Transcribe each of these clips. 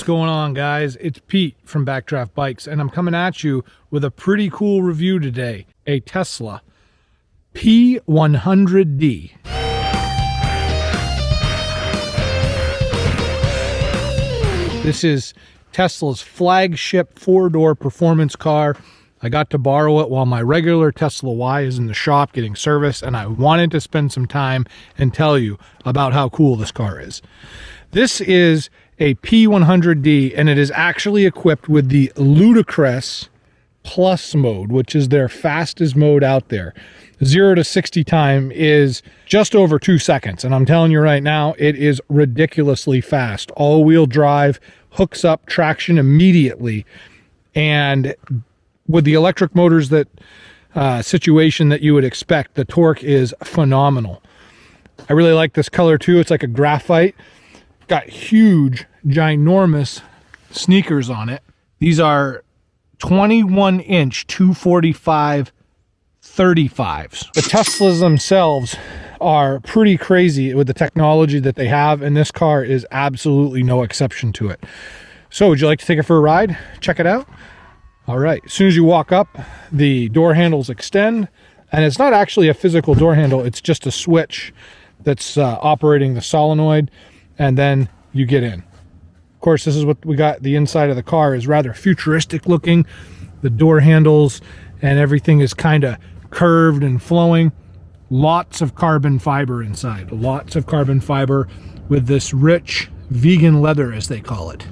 going on, guys? It's Pete from Backdraft Bikes, and I'm coming at you with a pretty cool review today. A Tesla P100D. This is Tesla's flagship four-door performance car. I got to borrow it while my regular Tesla Y is in the shop getting serviced, and I wanted to spend some time and tell you about how cool this car is. This is a P100D, and it is actually equipped with the Ludicrous Plus mode, which is their fastest mode out there. 0 to 60 time is just over 2 seconds, and I'm telling you right now, it is ridiculously fast. All-wheel drive, hooks up traction immediately, and with the electric motors that situation that you would expect, the torque is phenomenal. I really like this color too. It's like a graphite. Got huge, ginormous sneakers on it. These are 21-inch 245 35s. The Teslas themselves are pretty crazy with the technology that they have, and this car is absolutely no exception to it. So would you like to take it for a ride? Check it out. All right, as soon as you walk up, the door handles extend, and it's not actually a physical door handle, it's just a switch that's operating the solenoid, and then you get in. Of course, this is what we got. The inside of the car is rather futuristic looking. The door handles and everything is kind of curved and flowing. Lots of carbon fiber inside, lots of carbon fiber with this rich vegan leather, as they call it.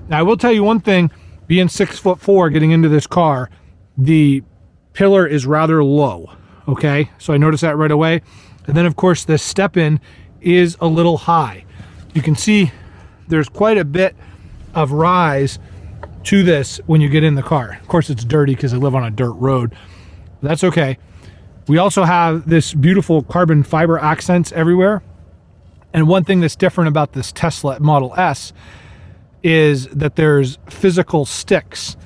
Now, I will tell you one thing, being 6'4", getting into this car, the pillar is rather low, okay? So I noticed that right away. And then, of course, the step-in is a little high. You can see there's quite a bit of rise to this when you get in the car. Of course, it's dirty because I live on a dirt road. But that's okay. We also have this beautiful carbon fiber accents everywhere. And one thing that's different about this Tesla Model S is that there's physical sticks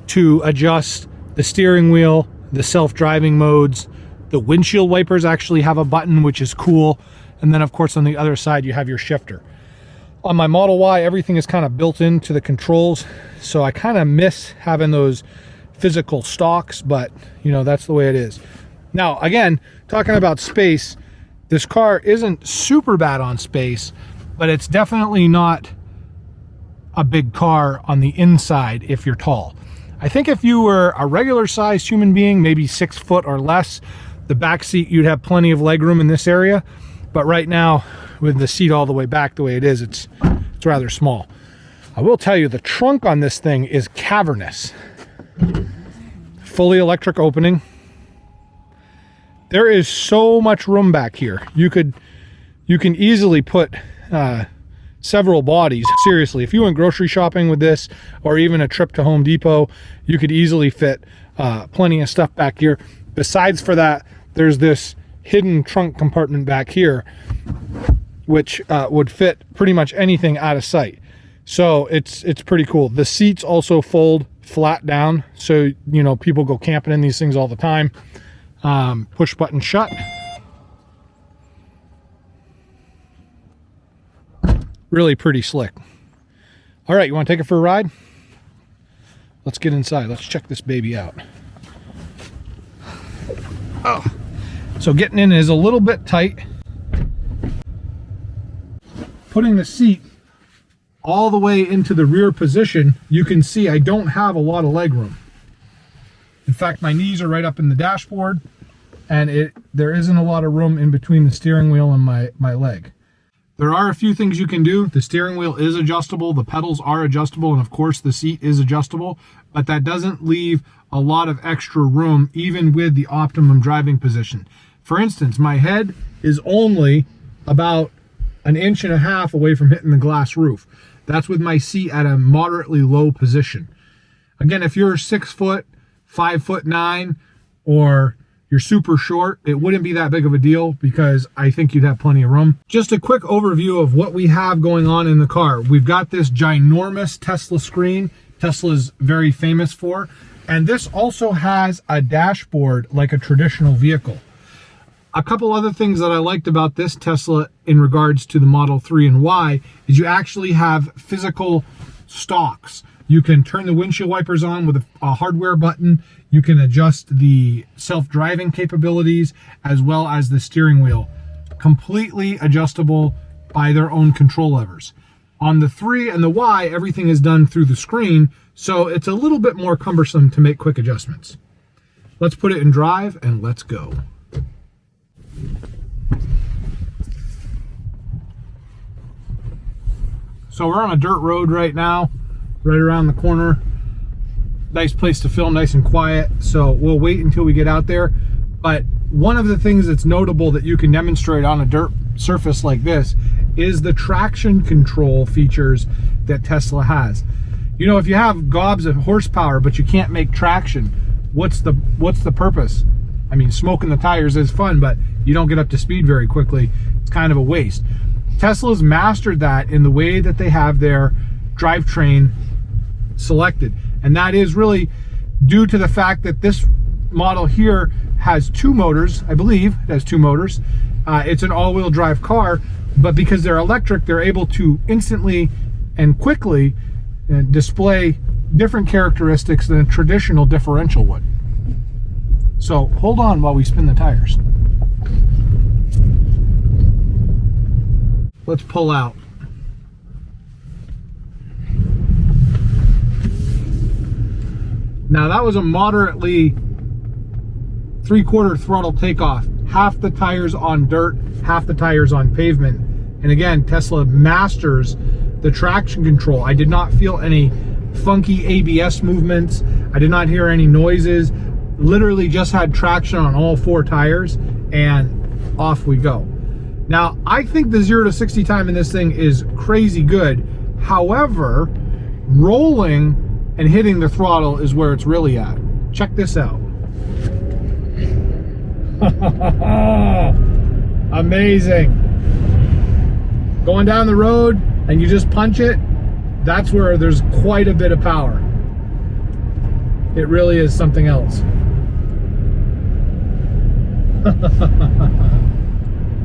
to adjust the steering wheel, the self-driving modes. The windshield wipers actually have a button, which is cool. And then, of course, on the other side, you have your shifter. On my Model Y, everything is kind of built into the controls, so I kind of miss having those physical stalks, but, you know, that's the way it is. Now, again, talking about space, this car isn't super bad on space, but it's definitely not a big car on the inside if you're tall. I think if you were a regular-sized human being, maybe 6 foot or less, the back seat, you'd have plenty of legroom in this area. But right now, with the seat all the way back the way it is, it's rather small. I will tell you, the trunk on this thing is cavernous. Fully electric opening. There is so much room back here. You can easily put several bodies. Seriously, if you went grocery shopping with this, or even a trip to Home Depot, you could easily fit plenty of stuff back here. Besides for that, there's this hidden trunk compartment back here, which would fit pretty much anything out of sight. So it's pretty cool. The seats also fold flat down, so you know, people go camping in these things all the time. Push button shut. Really pretty slick. All right, you want to take it for a ride? Let's get inside. Let's check this baby out. Oh. So getting in is a little bit tight. Putting the seat all the way into the rear position, you can see I don't have a lot of leg room. In fact, my knees are right up in the dashboard, and there isn't a lot of room in between the steering wheel and my leg. There are a few things you can do. The steering wheel is adjustable, the pedals are adjustable, and of course the seat is adjustable, but that doesn't leave a lot of extra room even with the optimum driving position. For instance, my head is only about 1.5 inches away from hitting the glass roof. That's with my seat at a moderately low position. Again, if you're 6 foot, 5'9", or you're super short, it wouldn't be that big of a deal because I think you'd have plenty of room. Just a quick overview of what we have going on in the car. We've got this ginormous Tesla screen, Tesla's very famous for, and this also has a dashboard like a traditional vehicle. A couple other things that I liked about this Tesla in regards to the Model 3 and Y is you actually have physical stalks. You can turn the windshield wipers on with a hardware button. You can adjust the self-driving capabilities as well as the steering wheel. Completely adjustable by their own control levers. On the 3 and the Y, everything is done through the screen, so it's a little bit more cumbersome to make quick adjustments. Let's put it in drive and let's go. So we're on a dirt road right now, right around the corner. Nice place to film, nice and quiet. So we'll wait until we get out there. But one of the things that's notable that you can demonstrate on a dirt surface like this is the traction control features that Tesla has. You know, if you have gobs of horsepower but you can't make traction, what's the purpose? I mean, smoking the tires is fun, but you don't get up to speed very quickly. It's kind of a waste. Tesla's mastered that in the way that they have their drivetrain selected. And that is really due to the fact that this model here has 2 motors, I believe it has 2 motors. It's an all-wheel drive car, but because they're electric, they're able to instantly and quickly display different characteristics than a traditional differential would. So hold on while we spin the tires. Let's pull out. Now that was a moderately 3/4 throttle takeoff. Half the tires on dirt, half the tires on pavement. And again, Tesla masters the traction control. I did not feel any funky ABS movements. I did not hear any noises. Literally just had traction on all 4 tires and off we go. Now, I think the 0 to 60 time in this thing is crazy good. However, rolling and hitting the throttle is where it's really at. Check this out. Amazing. Going down the road and you just punch it, that's where there's quite a bit of power. It really is something else.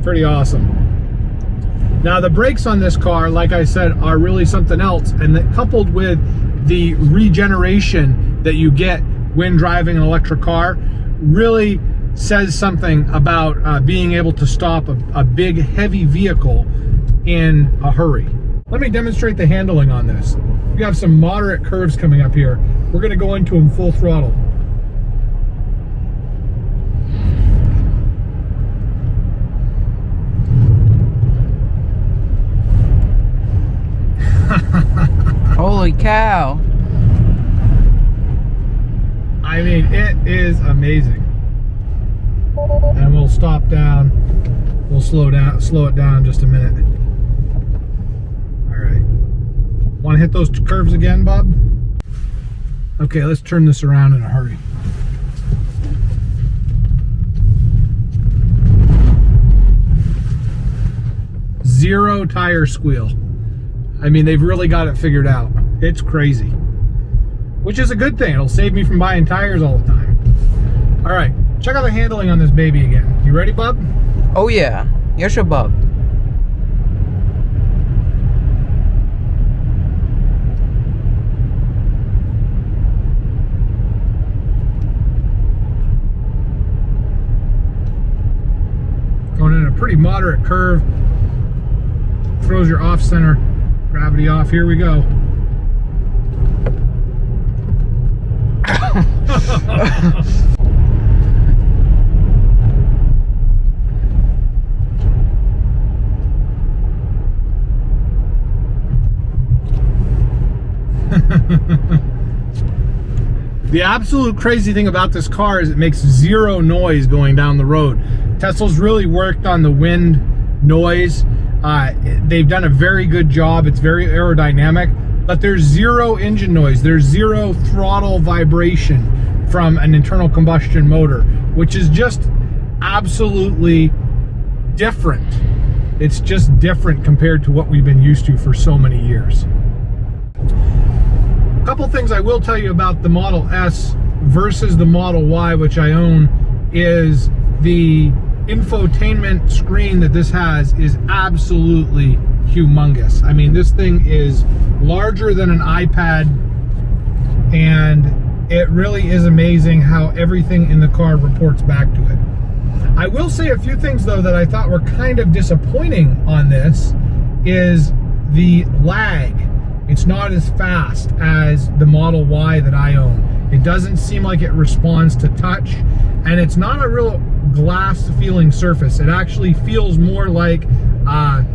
Pretty awesome. Now the brakes on this car, like I said, are really something else, and that coupled with the regeneration that you get when driving an electric car really says something about being able to stop a big heavy vehicle in a hurry. Let me demonstrate the handling on this. We have some moderate curves coming up here. We're going to go into them full throttle. Holy cow. I mean, it is amazing. And we'll stop down. We'll slow it down just a minute. All right. Want to hit those curves again, Bob? Okay, let's turn this around in a hurry. Zero tire squeal. I mean, they've really got it figured out. It's crazy. Which is a good thing. It'll save me from buying tires all the time. All right, check out the handling on this baby again. You ready, bub? Oh yeah, here's your bub. Going in a pretty moderate curve. Throws your off center gravity off. Here we go. The absolute crazy thing about this car is it makes zero noise going down the road. Tesla's really worked on the wind noise. They've done a very good job. It's very aerodynamic, but there's zero engine noise. There's zero throttle vibration from an internal combustion motor, which is just absolutely different. It's just different compared to what we've been used to for so many years. A couple things I will tell you about the Model S versus the Model Y, which I own, is the infotainment screen that this has is absolutely humongous. I mean, this thing is larger than an iPad, and it really is amazing how everything in the car reports back to it. I will say a few things though that I thought were kind of disappointing on this is the lag. It's not as fast as the Model Y that I own. It doesn't seem like it responds to touch, and it's not a real glass feeling surface. It actually feels more like a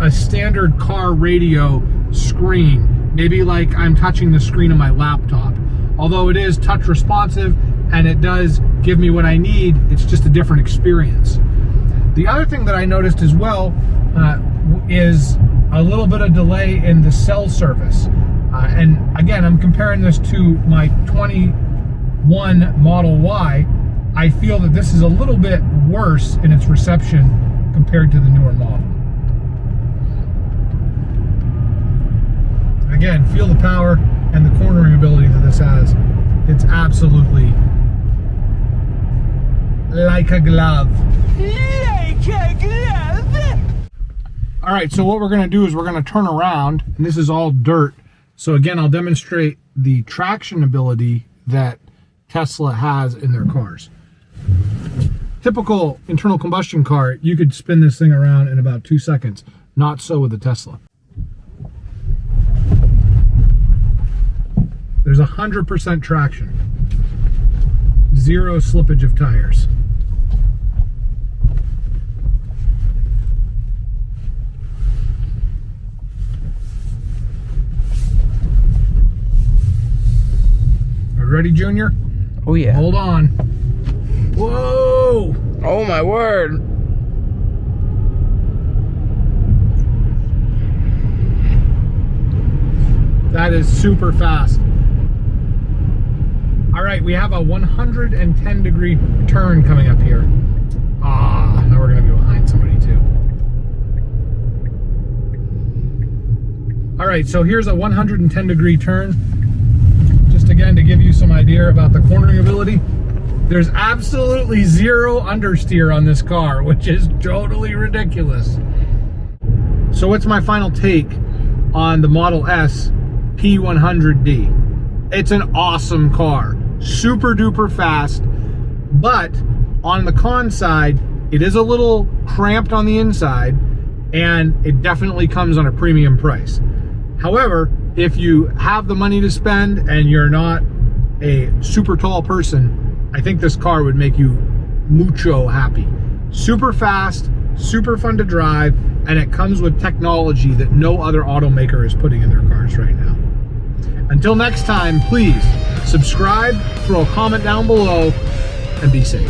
standard car radio screen, maybe like I'm touching the screen of my laptop. Although it is touch responsive and it does give me what I need, it's just a different experience. The other thing that I noticed as well is a little bit of delay in the cell service. And again, I'm comparing this to my 21 Model Y. I feel that this is a little bit worse in its reception compared to the newer model. Again, feel the power and the cornering ability that this has. It's absolutely like a glove. Like a glove! All right, so what we're gonna do is we're gonna turn around, and this is all dirt. So again, I'll demonstrate the traction ability that Tesla has in their cars. Typical internal combustion car, you could spin this thing around in about 2 seconds. Not so with the Tesla. There's 100% traction. Zero slippage of tires. Are you ready, Junior? Oh yeah. Hold on. Whoa! Oh my word. That is super fast. All right, we have a 110-degree turn coming up here. Now we're gonna be behind somebody too. All right, so here's a 110-degree turn. Just again to give you some idea about the cornering ability. There's absolutely zero understeer on this car, which is totally ridiculous. So what's my final take on the Model S P100D? It's an awesome car. Super duper fast, but on the con side, it is a little cramped on the inside, and it definitely comes on a premium price. However, if you have the money to spend and you're not a super tall person, I think this car would make you mucho happy. Super fast, super fun to drive, and it comes with technology that no other automaker is putting in their cars right now. Until next time, please subscribe, throw a comment down below, and be safe.